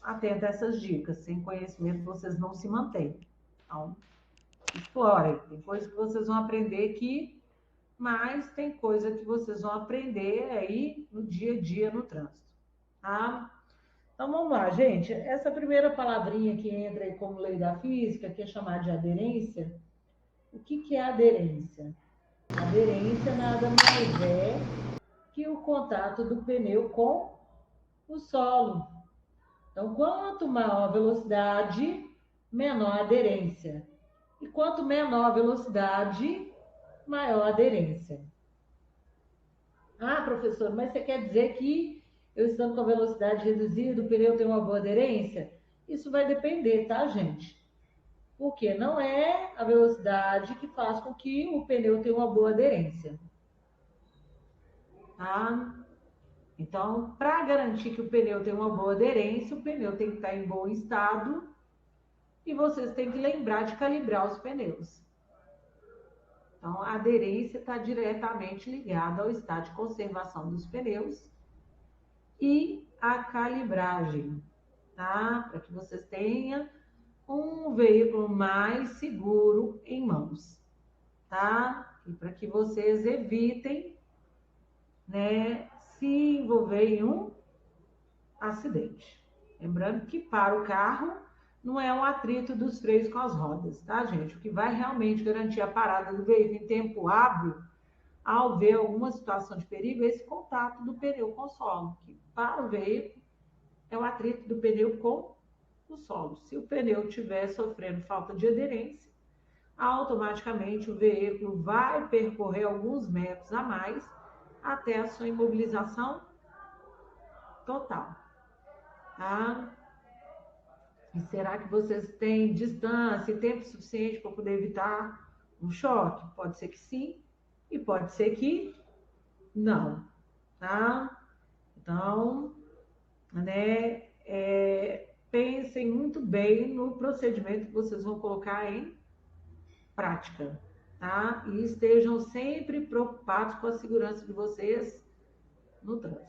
Atenta a essas dicas. Sem conhecimento, vocês não se mantêm. Então, explorem. Tem coisa que vocês vão aprender aqui, mas tem coisa que vocês vão aprender aí no dia a dia, no trânsito. Tá? Então, vamos lá, gente. Essa primeira palavrinha que entra aí como lei da física, que é chamada de aderência, o que é aderência? Aderência nada mais é que o contato do pneu com o solo. Então, quanto maior a velocidade, menor a aderência. E quanto menor a velocidade, maior a aderência. Ah, professor, mas você quer dizer que eu estando com a velocidade reduzida, o pneu tem uma boa aderência? Isso vai depender, tá, gente? Porque não é a velocidade que faz com que o pneu tenha uma boa aderência. Tá? Então, para garantir que o pneu tenha uma boa aderência, o pneu tem que estar em bom estado e vocês têm que lembrar de calibrar os pneus. Então, a aderência está diretamente ligada ao estado de conservação dos pneus e a calibragem, tá? Para que vocês tenham um veículo mais seguro em mãos, tá? E para que vocês evitem, né, se envolver em um acidente. Lembrando que para o carro não é um atrito dos freios com as rodas, tá, gente? O que vai realmente garantir a parada do veículo em tempo hábil, ao ver alguma situação de perigo, é esse contato do pneu com o solo, que para o veículo é o atrito do pneu com o solo. Se o pneu estiver sofrendo falta de aderência, automaticamente o veículo vai percorrer alguns metros a mais até a sua imobilização total, tá? E será que vocês têm distância e tempo suficiente para poder evitar um choque? Pode ser que sim e pode ser que não, tá? Então, né, pensem muito bem no procedimento que vocês vão colocar em prática, tá? E estejam sempre preocupados com a segurança de vocês no trânsito.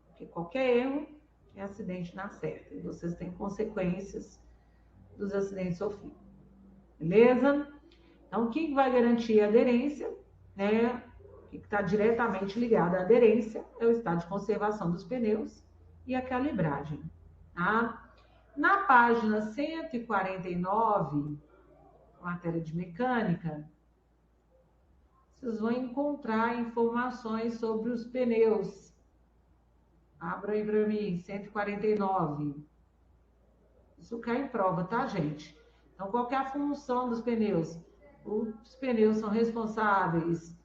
Porque qualquer erro é acidente na certa. E vocês têm consequências dos acidentes sofridos. Beleza? Então, o que vai garantir a aderência, né? O que está diretamente ligado à aderência é o estado de conservação dos pneus e a calibragem, tá? Na página 149, matéria de mecânica, vocês vão encontrar informações sobre os pneus. Abra aí para mim, 149. Isso cai em prova, tá, gente? Então, qual que é a função dos pneus? Os pneus são responsáveis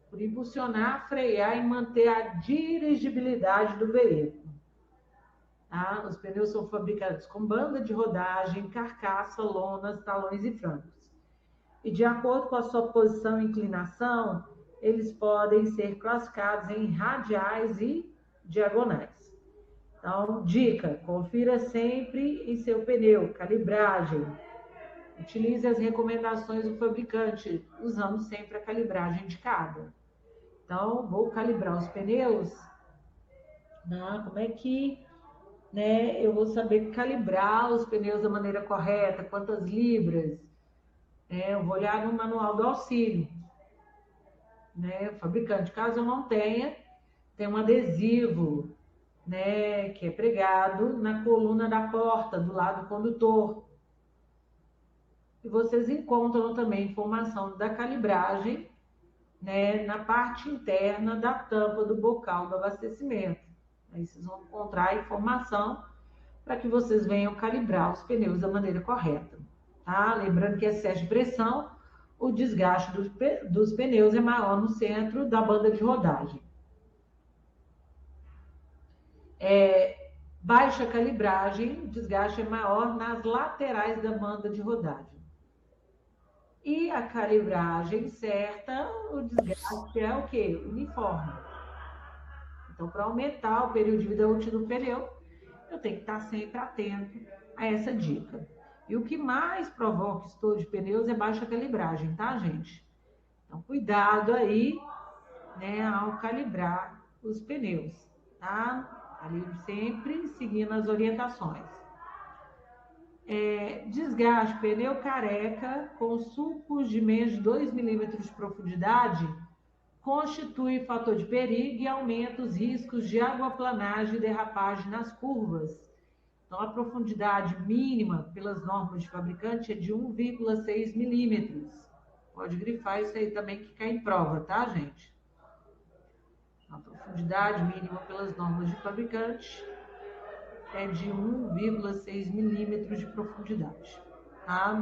por impulsionar, frear e manter a dirigibilidade do veículo. Tá? Os pneus são fabricados com banda de rodagem, carcaça, lonas, talões e francos. E de acordo com a sua posição e inclinação, eles podem ser classificados em radiais e diagonais. Então, dica, confira sempre em seu pneu, calibragem. Utilize as recomendações do fabricante, usando sempre a calibragem indicada. Então, vou calibrar os pneus. Como é que, né, eu vou saber calibrar os pneus da maneira correta, quantas libras? Eu vou olhar no manual do auxílio, né, fabricante. Caso eu não tenha, tem um adesivo, né, que é pregado na coluna da porta, do lado do condutor. E vocês encontram também informação da calibragem, né, na parte interna da tampa do bocal do abastecimento. Aí vocês vão encontrar informação para que vocês venham calibrar os pneus da maneira correta. Tá? Lembrando que excesso de pressão, o desgaste dos pneus é maior no centro da banda de rodagem. Baixa calibragem, o desgaste é maior nas laterais da banda de rodagem. E a calibragem certa, o desgaste é o quê? Uniforme. Então, para aumentar o período de vida útil do pneu, eu tenho que estar sempre atento a essa dica. E o que mais provoca estouro de pneus é baixa calibragem, tá, gente? Então, cuidado aí, né, ao calibrar os pneus, tá? Ali sempre seguindo as orientações. Desgaste pneu careca com sulcos de menos de 2 milímetros de profundidade constitui fator de perigo e aumenta os riscos de aquaplanagem e derrapagem nas curvas. Então, a profundidade mínima pelas normas de fabricante é de 1,6 milímetros. Pode grifar isso aí também que cai em prova, tá, gente? A profundidade mínima pelas normas de fabricante é de 1,6 milímetros de profundidade, tá?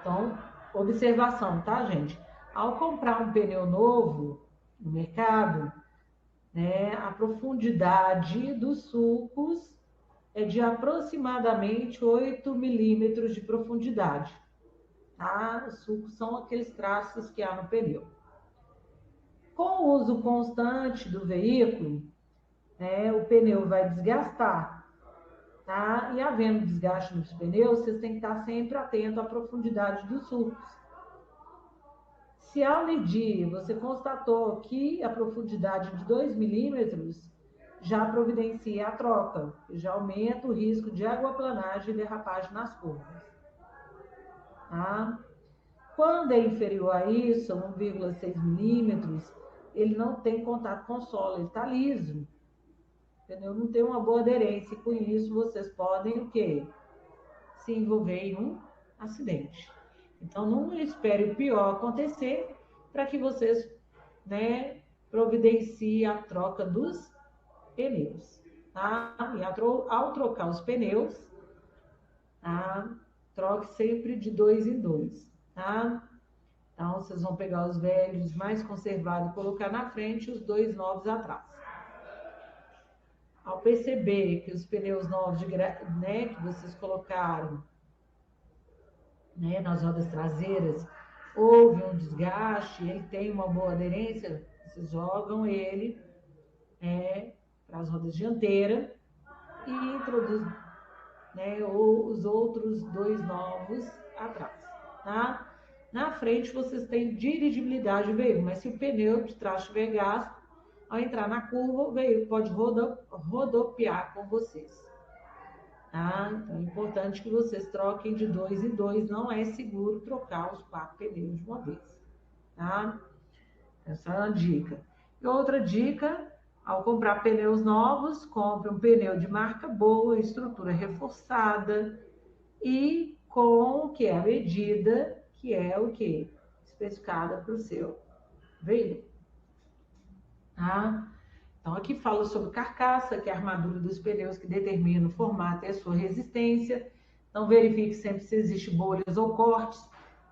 Então, observação, tá, gente? Ao comprar um pneu novo no mercado, né, a profundidade dos sulcos é de aproximadamente 8 milímetros de profundidade, tá? Os sulcos são aqueles traços que há no pneu. Com o uso constante do veículo, né, o pneu vai desgastar, tá? E havendo desgaste nos pneus, vocês têm que estar sempre atento à profundidade dos sulcos. Se ao medir você constatou que a profundidade de 2 milímetros, já providencia a troca, já aumenta o risco de aquaplanagem e derrapagem nas curvas. Tá? Quando é inferior a isso, 1,6 milímetros, ele não tem contato com o solo, ele está liso. Entendeu? Não tem uma boa aderência, e com isso vocês podem o quê? Se envolver em um acidente. Então, não espere o pior acontecer para que vocês, né, providenciem a troca dos pneus, tá? E ao trocar os pneus, tá? Troque sempre de 2 em 2, tá? Então, vocês vão pegar os velhos mais conservados e colocar na frente e os 2 novos atrás. Ao perceber que os pneus novos, né, que vocês colocaram, né, nas rodas traseiras, houve um desgaste, ele tem uma boa aderência, vocês jogam ele para as rodas dianteiras e introduzem, né, os outros 2 novos atrás, tá? Na frente vocês têm dirigibilidade do veículo, mas se o pneu de trás estiver gasto, ao entrar na curva, o veículo pode rodopiar com vocês. Tá? Então é importante que vocês troquem de 2 em 2, não é seguro trocar os 4 pneus de uma vez. Tá? Essa é uma dica. E outra dica, ao comprar pneus novos, compre um pneu de marca boa, estrutura reforçada e com o que é a medida, que é o que? Especificada para o seu veículo. Tá? Então, aqui fala sobre carcaça, que é a armadura dos pneus que determina o formato e a sua resistência. Então, verifique sempre se existe bolhas ou cortes,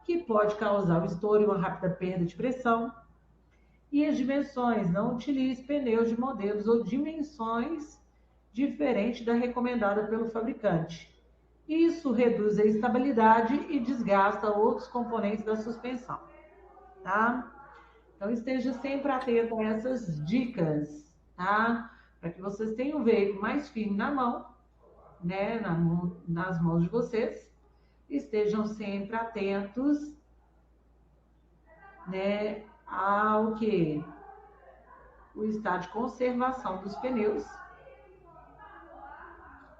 que pode causar o estouro e uma rápida perda de pressão. E as dimensões, não utilize pneus de modelos ou dimensões diferentes da recomendada pelo fabricante. Isso reduz a estabilidade e desgasta outros componentes da suspensão. Tá? Então, esteja sempre atento a essas dicas, tá? Para que vocês tenham o veículo mais firme na mão, né? Nas mãos de vocês. Estejam sempre atentos, né? Ao que? O estado de conservação dos pneus.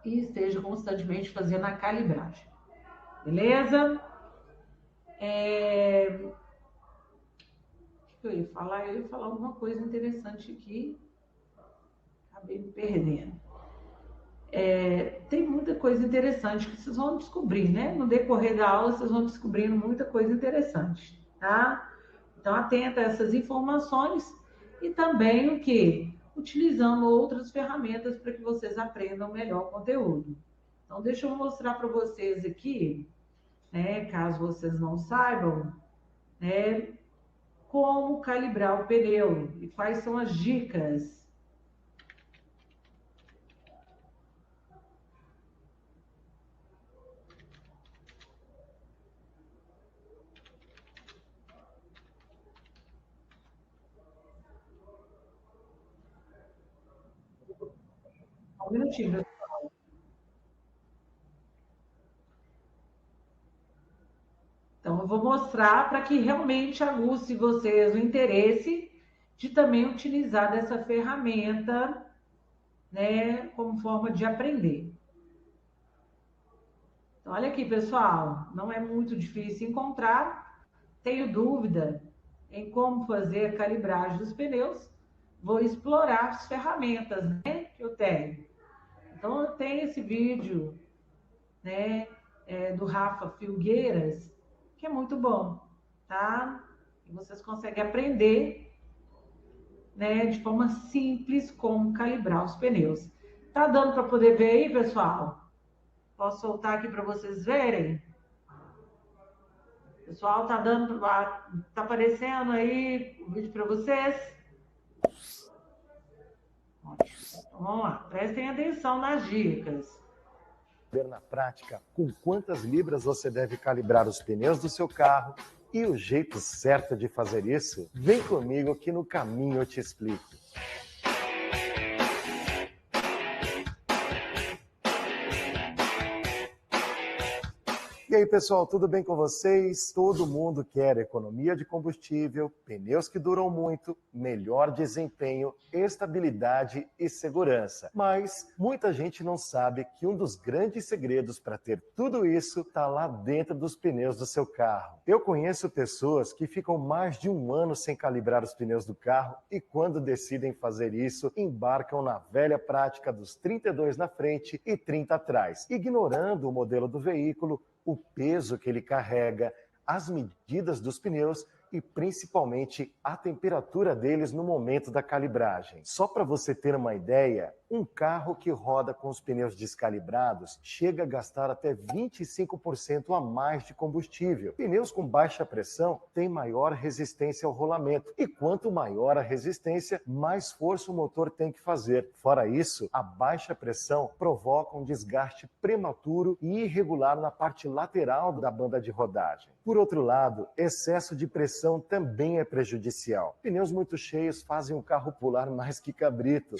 E esteja constantemente fazendo a calibragem. Beleza? O que eu ia falar? Eu ia falar alguma coisa interessante aqui. Acabei me perdendo. Tem muita coisa interessante que vocês vão descobrir, né? No decorrer da aula, vocês vão descobrindo muita coisa interessante, tá? Então, atenta a essas informações e também o que? Utilizando outras ferramentas para que vocês aprendam melhor o conteúdo. Então, deixa eu mostrar para vocês aqui, né? Caso vocês não saibam, né? Como calibrar o pneu e quais são as dicas. Um minutinho. Então, eu vou mostrar para que realmente aguce vocês o interesse de também utilizar dessa ferramenta, né, como forma de aprender. Então, olha aqui, pessoal, não é muito difícil encontrar. Tenho dúvida em como fazer a calibragem dos pneus, vou explorar as ferramentas, né, que eu tenho. Então, eu tenho esse vídeo, né, do Rafa Filgueiras, que é muito bom, tá? E vocês conseguem aprender, né, de forma simples como calibrar os pneus. Tá dando para poder ver aí, pessoal? Posso soltar aqui para vocês verem? Pessoal, tá dando, tá aparecendo aí o vídeo para vocês? Ótimo. Então, vamos lá, prestem atenção nas dicas. Ver na prática com quantas libras você deve calibrar os pneus do seu carro e o jeito certo de fazer isso? Vem comigo que no caminho eu te explico. E aí, pessoal, tudo bem com vocês? Todo mundo quer economia de combustível, pneus que duram muito, melhor desempenho, estabilidade e segurança. Mas muita gente não sabe que um dos grandes segredos para ter tudo isso está lá dentro dos pneus do seu carro. Eu conheço pessoas que ficam mais de um ano sem calibrar os pneus do carro e quando decidem fazer isso, embarcam na velha prática dos 32 na frente e 30 atrás, ignorando o modelo do veículo, o peso que ele carrega, as medidas dos pneus e principalmente a temperatura deles no momento da calibragem. Só para você ter uma ideia, um carro que roda com os pneus descalibrados chega a gastar até 25% a mais de combustível. Pneus com baixa pressão têm maior resistência ao rolamento e quanto maior a resistência, mais força o motor tem que fazer. Fora isso, a baixa pressão provoca um desgaste prematuro e irregular na parte lateral da banda de rodagem. Por outro lado, excesso de pressão também é prejudicial. Pneus muito cheios fazem o carro pular mais que cabrito.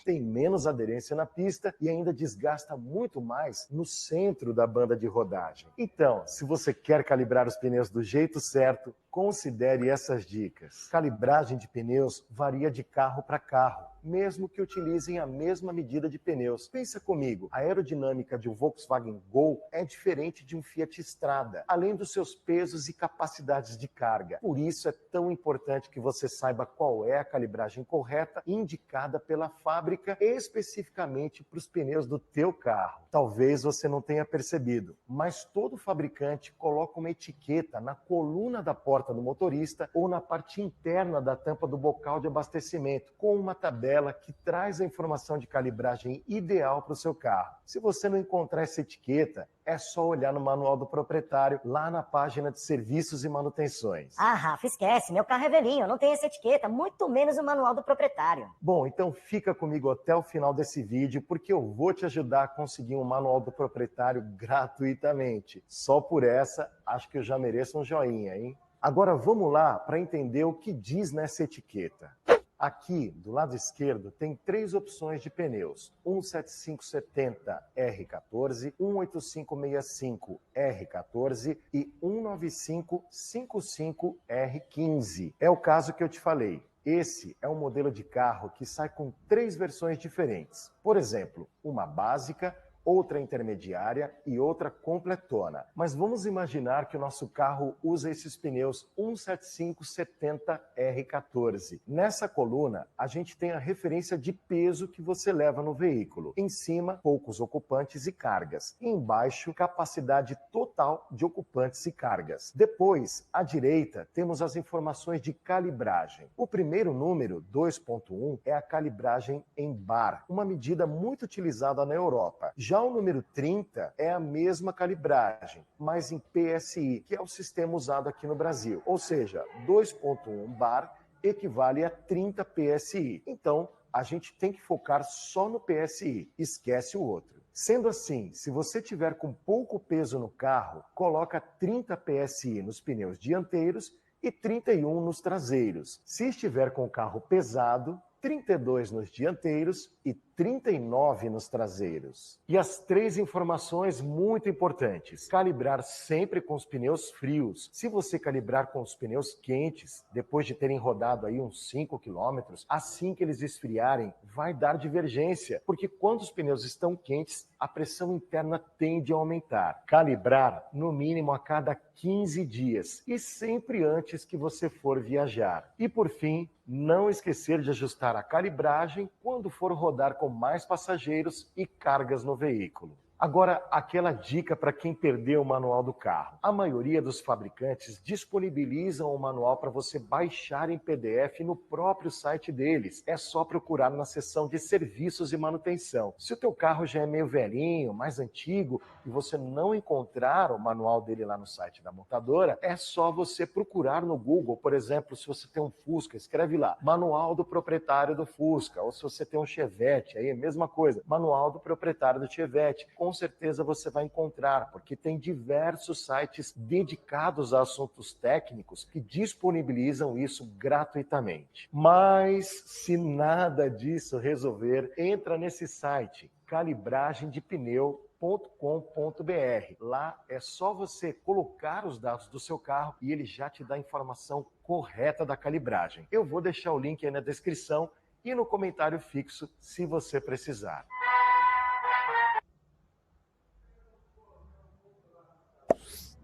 Tem menos aderência na pista e ainda desgasta muito mais no centro da banda de rodagem. Então, se você quer calibrar os pneus do jeito certo, considere essas dicas. Calibragem de pneus varia de carro para carro, mesmo que utilizem a mesma medida de pneus. Pensa comigo, a aerodinâmica de um Volkswagen Gol é diferente de um Fiat Strada, além dos seus pesos e capacidades de carga. Por isso é tão importante que você saiba qual é a calibragem correta indicada pela fábrica especificamente para os pneus do teu carro. Talvez você não tenha percebido, mas todo fabricante coloca uma etiqueta na coluna da porta do motorista ou na parte interna da tampa do bocal de abastecimento, com uma tabela que traz a informação de calibragem ideal para o seu carro. Se você não encontrar essa etiqueta, é só olhar no manual do proprietário, lá na página de serviços e manutenções. Ah, Rafa, esquece, meu carro é velhinho, não tem essa etiqueta, muito menos o manual do proprietário. Bom, então fica comigo até o final desse vídeo, porque eu vou te ajudar a conseguir um manual do proprietário gratuitamente. Só por essa, acho que eu já mereço um joinha, hein? Agora vamos lá para entender o que diz nessa etiqueta. Aqui, do lado esquerdo, tem 3 opções de pneus: 175/70 R14, 185/65 R14 e 195/55 R15. É o caso que eu te falei. Esse é um modelo de carro que sai com 3 versões diferentes. Por exemplo, uma básica, outra intermediária e outra completona. Mas vamos imaginar que o nosso carro usa esses pneus 175/70 R14. Nessa coluna, a gente tem a referência de peso que você leva no veículo. Em cima, poucos ocupantes e cargas. E embaixo, capacidade total de ocupantes e cargas. Depois, à direita, temos as informações de calibragem. O primeiro número, 2.1, é a calibragem em bar, uma medida muito utilizada na Europa. Já o número 30 é a mesma calibragem, mas em PSI, que é o sistema usado aqui no Brasil. Ou seja, 2.1 bar equivale a 30 PSI. Então, a gente tem que focar só no PSI, esquece o outro. Sendo assim, se você tiver com pouco peso no carro, coloca 30 PSI nos pneus dianteiros e 31 nos traseiros. Se estiver com o carro pesado, 32 nos dianteiros e 39 nos traseiros. E as 3 informações muito importantes. Calibrar sempre com os pneus frios. Se você calibrar com os pneus quentes, depois de terem rodado aí uns 5 quilômetros, assim que eles esfriarem, vai dar divergência, porque quando os pneus estão quentes, a pressão interna tende a aumentar. Calibrar no mínimo a cada 15 dias e sempre antes que você for viajar. E por fim, não esquecer de ajustar a calibragem quando for rodar com mais passageiros e cargas no veículo. Agora, aquela dica para quem perdeu o manual do carro. A maioria dos fabricantes disponibilizam o manual para você baixar em PDF no próprio site deles. É só procurar na seção de serviços e manutenção. Se o teu carro já é meio velhinho, mais antigo, e você não encontrar o manual dele lá no site da montadora, é só você procurar no Google. Por exemplo, se você tem um Fusca, escreve lá, manual do proprietário do Fusca. Ou se você tem um Chevette, aí mesma coisa, manual do proprietário do Chevette. Com certeza você vai encontrar, porque tem diversos sites dedicados a assuntos técnicos que disponibilizam isso gratuitamente. Mas se nada disso resolver, entra nesse site calibragemdepneu.com.br. Lá é só você colocar os dados do seu carro e ele já te dá a informação correta da calibragem. Eu vou deixar o link aí na descrição e no comentário fixo se você precisar.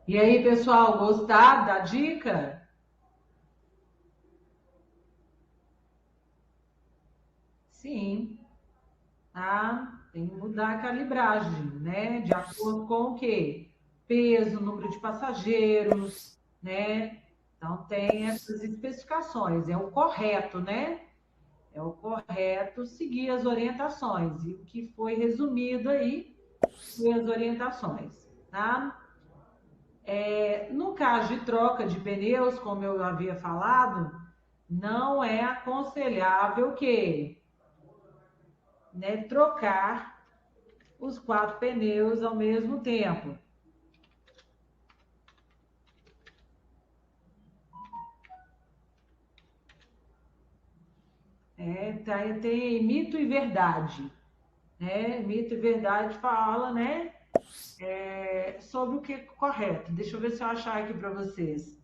E aí, pessoal, gostaram da dica? Sim, tá? Tem que mudar a calibragem, né? De acordo com o quê? Peso, número de passageiros, né? Então, tem essas especificações. É o correto, né? É o correto seguir as orientações. E o que foi resumido aí foi as orientações, tá? No caso de troca de pneus, como eu havia falado, não é aconselhável que, né, trocar os 4 pneus ao mesmo tempo. Tem mito e verdade, né? Mito e verdade fala, né? Sobre o que é correto. Deixa eu ver se eu achar aqui para vocês.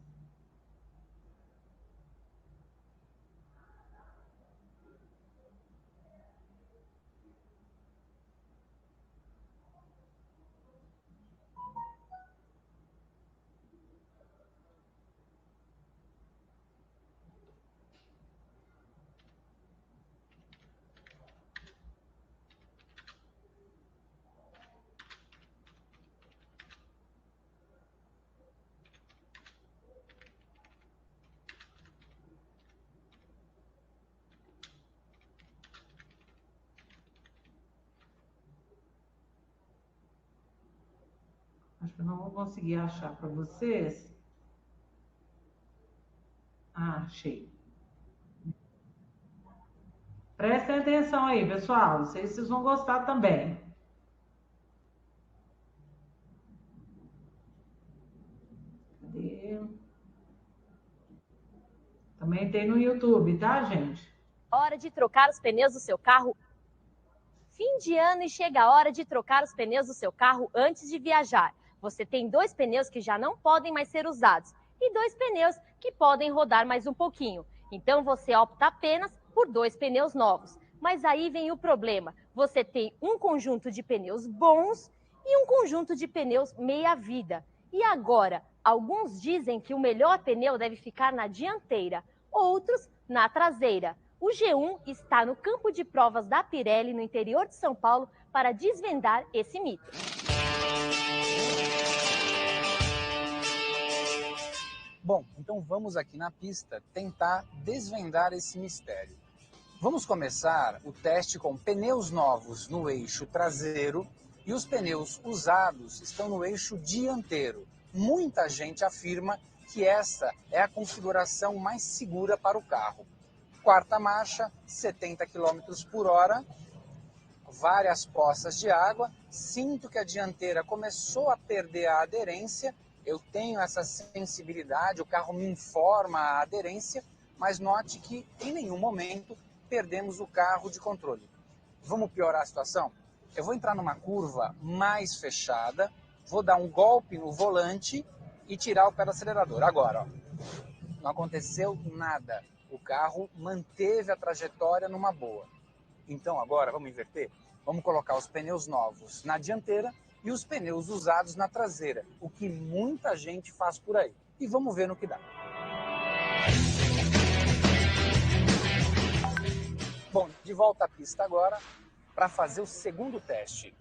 Acho que eu não vou conseguir achar para vocês. Ah, achei. Prestem atenção aí, pessoal. Não sei se vocês vão gostar também. Cadê? Também tem no YouTube, tá, gente? Hora de trocar os pneus do seu carro. Fim de ano e chega a hora de trocar os pneus do seu carro antes de viajar. Você tem 2 pneus que já não podem mais ser usados e 2 pneus que podem rodar mais um pouquinho. Então você opta apenas por 2 pneus novos. Mas aí vem o problema. Você tem um conjunto de pneus bons e um conjunto de pneus meia-vida. E agora, alguns dizem que o melhor pneu deve ficar na dianteira, outros na traseira. O G1 está no campo de provas da Pirelli, no interior de São Paulo, para desvendar esse mito. Bom, então vamos aqui na pista tentar desvendar esse mistério. Vamos começar o teste com pneus novos no eixo traseiro e os pneus usados estão no eixo dianteiro. Muita gente afirma que essa é a configuração mais segura para o carro. 4ª marcha, 70 km por hora, várias poças de água, sinto que a dianteira começou a perder a aderência, eu tenho essa sensibilidade, o carro me informa a aderência, mas note que em nenhum momento perdemos o carro de controle. Vamos piorar a situação? Eu vou entrar numa curva mais fechada, vou dar um golpe no volante e tirar o pé do acelerador. Agora, ó, não aconteceu nada. O carro manteve a trajetória numa boa. Então agora, vamos inverter? Vamos colocar os pneus novos na dianteira e os pneus usados na traseira, o que muita gente faz por aí. E vamos ver no que dá. Bom, de volta à pista agora para fazer o segundo teste.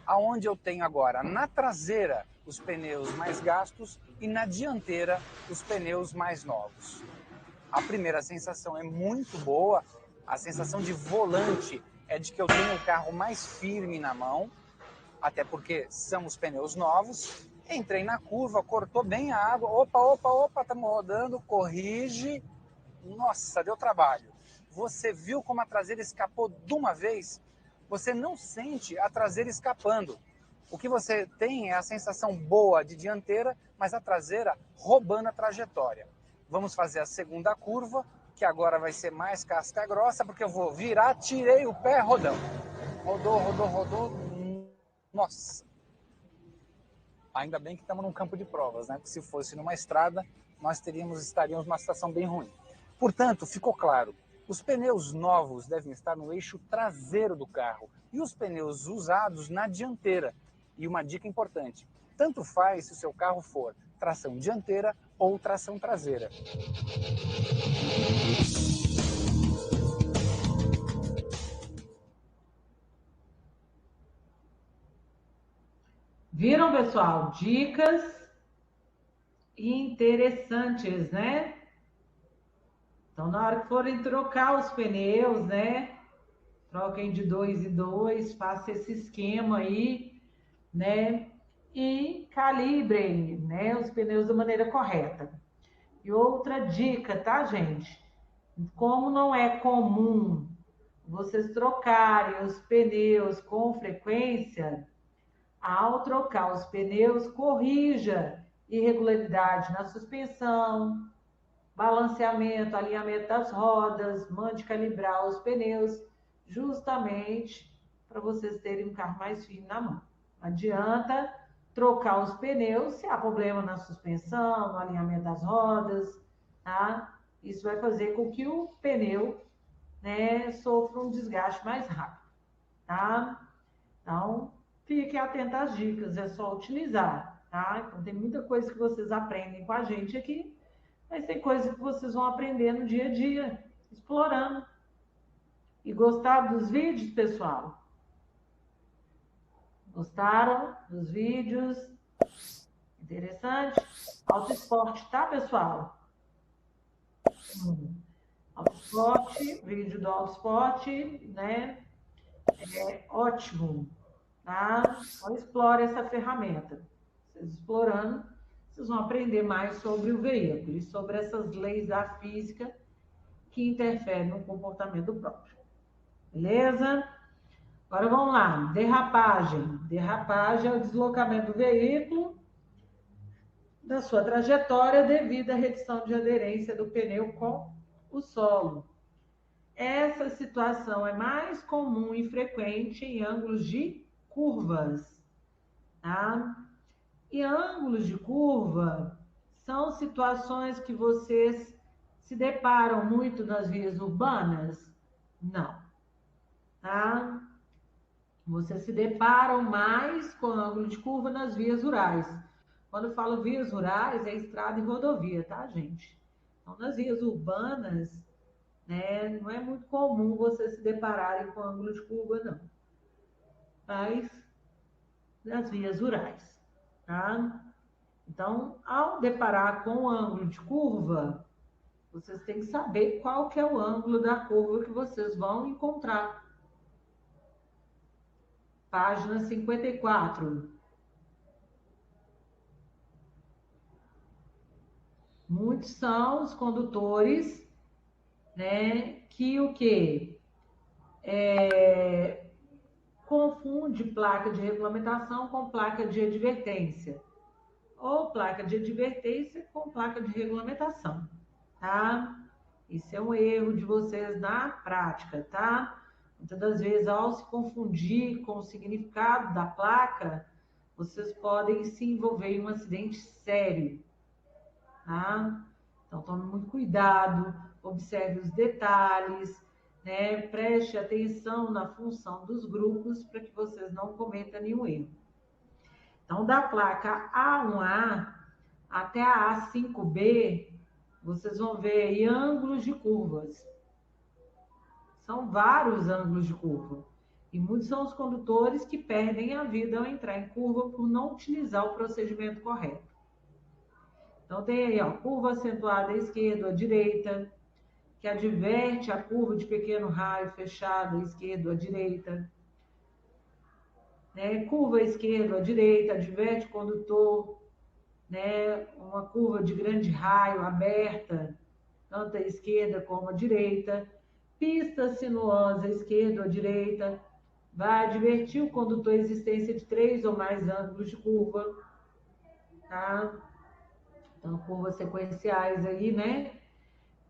Aonde eu tenho agora na traseira os pneus mais gastos e na dianteira os pneus mais novos. A primeira sensação é muito boa, a sensação de volante é de que eu tenho o carro mais firme na mão, até porque são os pneus novos. Entrei na curva, cortou bem a água, opa, estamos rodando, corrige. Nossa, deu trabalho. Você viu como a traseira escapou de uma vez? Você não sente a traseira escapando. O que você tem é a sensação boa de dianteira, mas a traseira roubando a trajetória. Vamos fazer a segunda curva, que agora vai ser mais casca grossa, porque eu vou virar, tirei o pé, rodão. Rodou. Nossa. Ainda bem que estamos num campo de provas, né? Porque se fosse numa estrada, nós estaríamos numa situação bem ruim. Portanto, ficou claro. Os pneus novos devem estar no eixo traseiro do carro e os pneus usados na dianteira. E uma dica importante, tanto faz se o seu carro for tração dianteira ou tração traseira. Viram, pessoal? Dicas interessantes, né? Então, na hora que forem trocar os pneus, né? Troquem de 2 em 2, faça esse esquema aí, né? E calibrem, né, os pneus da maneira correta. E outra dica, tá, gente? Como não é comum vocês trocarem os pneus com frequência, ao trocar os pneus, corrija irregularidade na suspensão, balanceamento, alinhamento das rodas, mande calibrar os pneus, justamente para vocês terem um carro mais firme na mão. Não adianta trocar os pneus se há problema na suspensão, no alinhamento das rodas, tá? Isso vai fazer com que o pneu, né, sofra um desgaste mais rápido, tá? Então, fiquem atentos às dicas, é só utilizar, tá? Então, tem muita coisa que vocês aprendem com a gente aqui, mas tem coisa que vocês vão aprender no dia a dia, explorando. E gostaram dos vídeos, pessoal? Gostaram dos vídeos? Interessante? Auto esporte, tá, pessoal? Auto esporte, vídeo do auto esporte, né? É ótimo, tá? Então, explore essa ferramenta. Vocês explorando, vocês vão aprender mais sobre o veículo e sobre essas leis da física que interferem no comportamento próprio. Beleza? Agora vamos lá. Derrapagem. Derrapagem é o deslocamento do veículo da sua trajetória devido à redução de aderência do pneu com o solo. Essa situação é mais comum e frequente em ângulos de curvas, tá? E ângulos de curva são situações que vocês se deparam muito nas vias urbanas? Não, tá? Vocês se deparam mais com ângulo de curva nas vias rurais. Quando eu falo vias rurais, é estrada e rodovia, tá, gente? Então, nas vias urbanas, né, não é muito comum vocês se depararem com ângulo de curva, não. Mas nas vias rurais, tá? Então, ao deparar com o ângulo de curva, vocês têm que saber qual que é o ângulo da curva que vocês vão encontrar. Página 54. Muitos são os condutores, né, que o quê? Confunde placa de regulamentação com placa de advertência. Ou placa de advertência com placa de regulamentação, tá? Isso é um erro de vocês na prática, tá? Muitas das vezes, ao se confundir com o significado da placa, vocês podem se envolver em um acidente sério, tá? Então, tome muito cuidado, observe os detalhes, né? Preste atenção na função dos grupos para que vocês não cometam nenhum erro. Então, da placa A1A até a A5B, vocês vão ver aí ângulos de curvas. São vários ângulos de curva. E muitos são os condutores que perdem a vida ao entrar em curva por não utilizar o procedimento correto. Então, tem aí, ó, curva acentuada à esquerda ou à direita, que adverte a curva de pequeno raio fechada à esquerda ou à direita. Né? Curva à esquerda ou à direita, adverte o condutor. Né? Uma curva de grande raio aberta, tanto à esquerda como à direita. Pista sinuosa à esquerda ou à direita, vai advertir o condutor a existência de 3 ou mais ângulos de curva. Tá? Então, curvas sequenciais aí, né?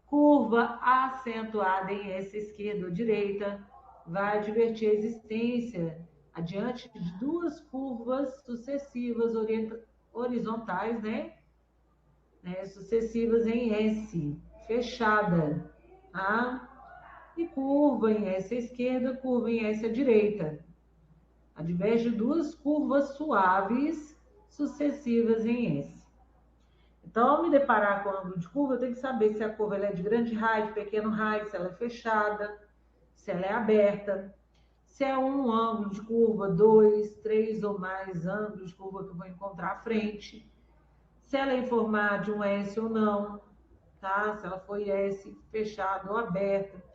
Curva acentuada em S esquerda ou direita, vai advertir a existência adiante de 2 curvas sucessivas horizontais, né? Sucessivas em S, fechada, tá? E curva em S à esquerda, curva em S à direita. Adverte 2 curvas suaves sucessivas em S. Então, ao me deparar com o ângulo de curva, eu tenho que saber se a curva é de grande raio, de pequeno raio, se ela é fechada, se ela é aberta, se é um ângulo de curva, 2, 3 ou mais ângulos de curva que eu vou encontrar à frente, se ela é em formato de um S ou não, tá? Se ela foi S fechada ou aberta.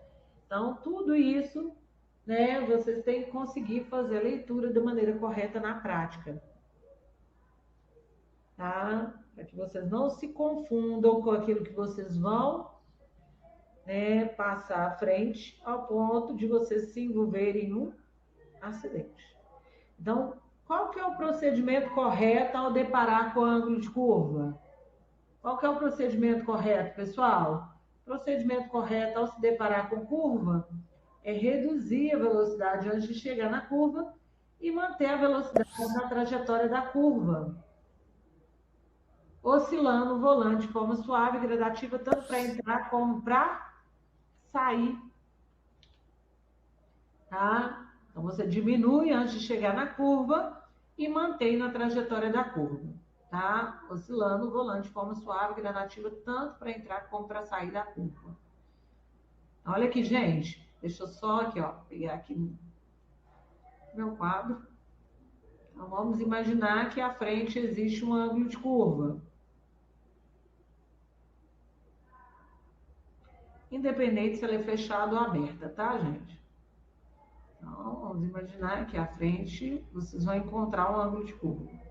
Então, tudo isso, né, vocês têm que conseguir fazer a leitura da maneira correta na prática. Tá? Para que vocês não se confundam com aquilo que vocês vão, né, passar à frente, ao ponto de vocês se envolverem num acidente. Então, qual que é o procedimento correto ao deparar com o ângulo de curva? Qual que é o procedimento correto, pessoal? O procedimento correto ao se deparar com curva é reduzir a velocidade antes de chegar na curva e manter a velocidade na trajetória da curva, oscilando o volante de forma suave e gradativa, tanto para entrar como para sair. Tá? Então, você diminui antes de chegar na curva e mantém na trajetória da curva. Tá? Oscilando o volante de forma suave e gradativa, tanto para entrar como para sair da curva. Olha aqui, gente. Deixa eu só aqui, ó, pegar aqui meu quadro. Então, vamos imaginar que à frente existe um ângulo de curva. Independente se ela é fechada ou aberta, tá, gente? Então, vamos imaginar que à frente vocês vão encontrar um ângulo de curva.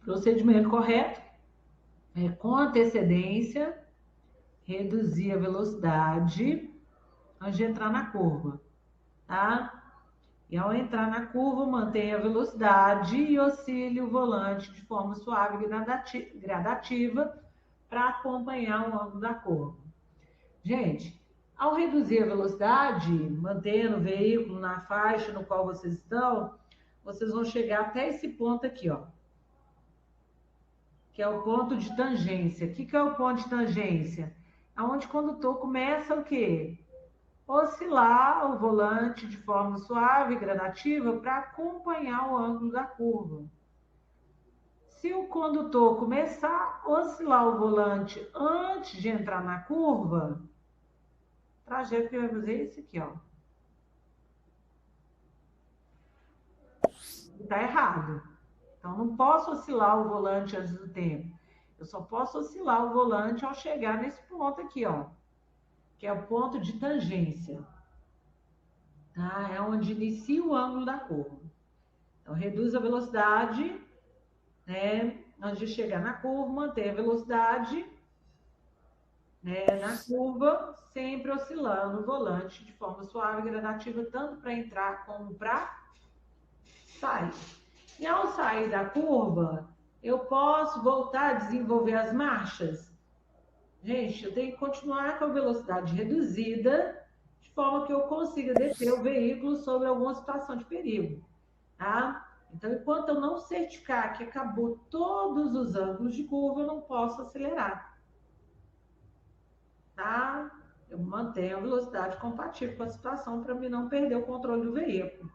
Procedimento correto é, com antecedência, reduzir a velocidade antes de entrar na curva, tá? E ao entrar na curva, mantenha a velocidade e oscile o volante de forma suave e gradativa para acompanhar o ângulo da curva. Gente, ao reduzir a velocidade, mantendo o veículo na faixa no qual vocês estão, vocês vão chegar até esse ponto aqui, ó, que é o ponto de tangência. O que é o ponto de tangência? É onde o condutor começa o quê? Oscilar o volante de forma suave e gradativa para acompanhar o ângulo da curva. Se o condutor começar a oscilar o volante antes de entrar na curva, o trajeto que vai fazer é esse aqui, ó. Está errado. Então, não posso oscilar o volante antes do tempo. Eu só posso oscilar o volante ao chegar nesse ponto aqui, ó, que é o ponto de tangência. Tá? É onde inicia o ângulo da curva. Então, reduz a velocidade, né, antes de chegar na curva, mantém a velocidade, né, na curva, sempre oscilando o volante de forma suave e gradativa, tanto para entrar como para sair. E ao sair da curva, Eu posso voltar a desenvolver as marchas? Gente, eu tenho que continuar com a velocidade reduzida, de forma que eu consiga descer o veículo sobre alguma situação de perigo, tá? Então, enquanto eu não certificar que acabou todos os ângulos de curva, eu não posso acelerar, tá? Eu mantenho a velocidade compatível com a situação para mim não perder o controle do veículo.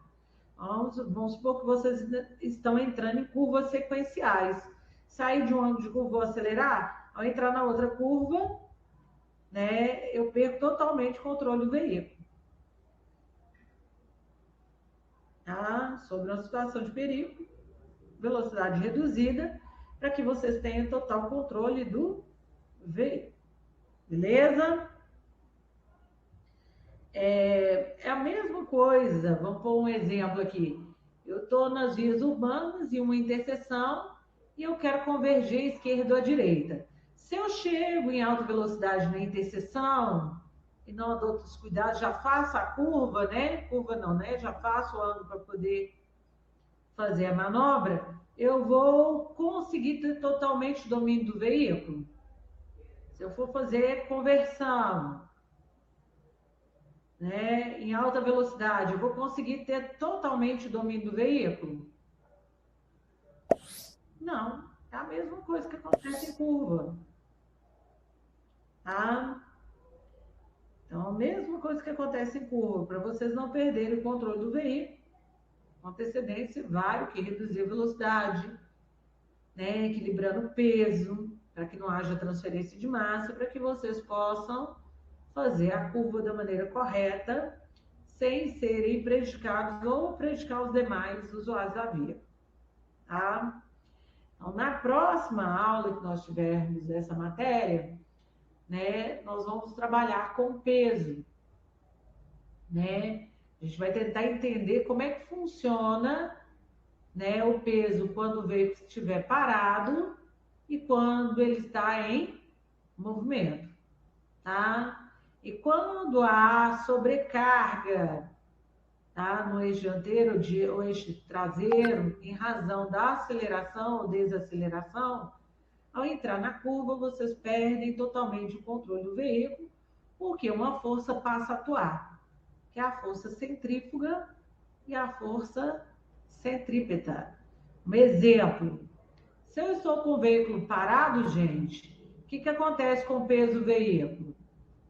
Vamos supor que vocês estão entrando em curvas sequenciais. Sair de um ângulo de curva, vou acelerar, ao entrar na outra curva, né, eu perco totalmente o controle do veículo. Tá? Sobre uma situação de perigo, velocidade reduzida, para que vocês tenham total controle do veículo. Beleza? É a mesma coisa, vamos pôr um exemplo aqui. Eu estou nas vias urbanas em uma interseção e eu quero convergir à esquerda ou à direita. Se eu chego em alta velocidade na interseção e não adoto os cuidados, já faço a curva, né? Curva não, né? Já faço o ângulo para poder fazer a manobra, eu vou conseguir ter totalmente domínio do veículo. Se eu for fazer conversão, né, em alta velocidade, eu vou conseguir ter totalmente domínio do veículo? Não, é a mesma coisa que acontece em curva. Tá? Então, a mesma coisa que acontece em curva, para vocês não perderem o controle do veículo, com antecedência, vai o que reduzir a velocidade, né, equilibrando o peso, para que não haja transferência de massa, para que vocês possam fazer a curva da maneira correta, sem serem prejudicados ou prejudicar os demais usuários da via. Tá? Então, na próxima aula que nós tivermos essa matéria, né, nós vamos trabalhar com peso, né? A gente vai tentar entender como é que funciona, né, o peso quando o veículo estiver parado e quando ele está em movimento, tá? E quando há sobrecarga, tá, no eixo dianteiro ou eixo traseiro, em razão da aceleração ou desaceleração, ao entrar na curva, vocês perdem totalmente o controle do veículo, porque uma força passa a atuar, que é a força centrífuga e a força centrípeta. Um exemplo, se eu estou com o veículo parado, gente, o que acontece com o peso do veículo?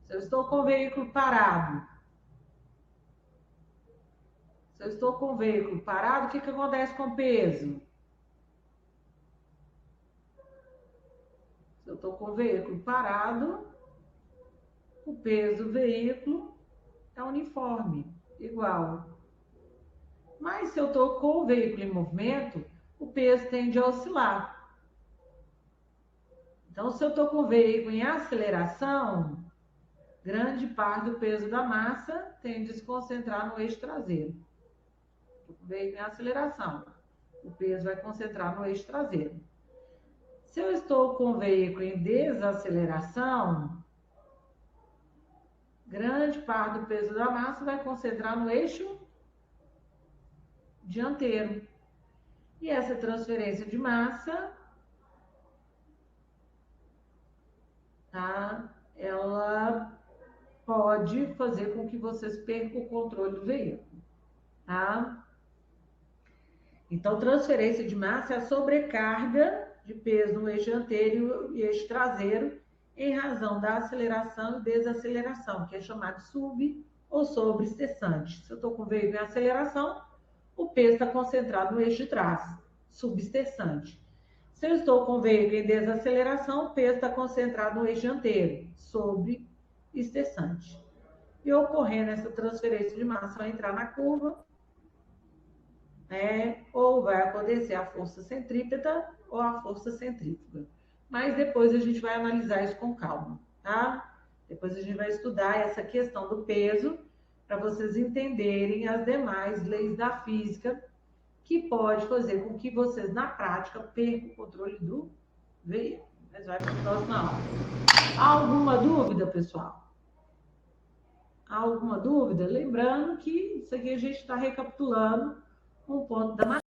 Se eu estou com o veículo parado, o que acontece com o peso? Se eu estou com o veículo parado, o peso do veículo é uniforme, igual. Mas se eu estou com o veículo em movimento, o peso tende a oscilar. Então, se eu estou com o veículo em aceleração, grande parte do peso da massa tende a se concentrar no eixo traseiro. Estou com o veículo em aceleração, o peso vai concentrar no eixo traseiro. Se eu estou com o veículo em desaceleração, grande parte do peso da massa vai concentrar no eixo dianteiro. E essa transferência de massa, tá, ela pode fazer com que vocês percam o controle do veículo, tá? Então, transferência de massa é a sobrecarga de peso no eixo dianteiro e eixo traseiro em razão da aceleração e desaceleração, que é chamado sub ou sobreestessante. Se eu estou com o veículo em aceleração, o peso está concentrado no eixo de trás, subestessante. Se eu estou com o veículo em desaceleração, o peso está concentrado no eixo dianteiro, sobreestessante. E ocorrendo essa transferência de massa ao entrar na curva, né, ou vai acontecer a força centrípeta ou a força centrífuga. Mas depois a gente vai analisar isso com calma, tá? Depois a gente vai estudar essa questão do peso para vocês entenderem as demais leis da física que pode fazer com que vocês, na prática, percam o controle do veículo. Mas vai para a próxima aula. Alguma dúvida, pessoal? Alguma dúvida? Lembrando que isso aqui a gente está recapitulando um ponto da matéria.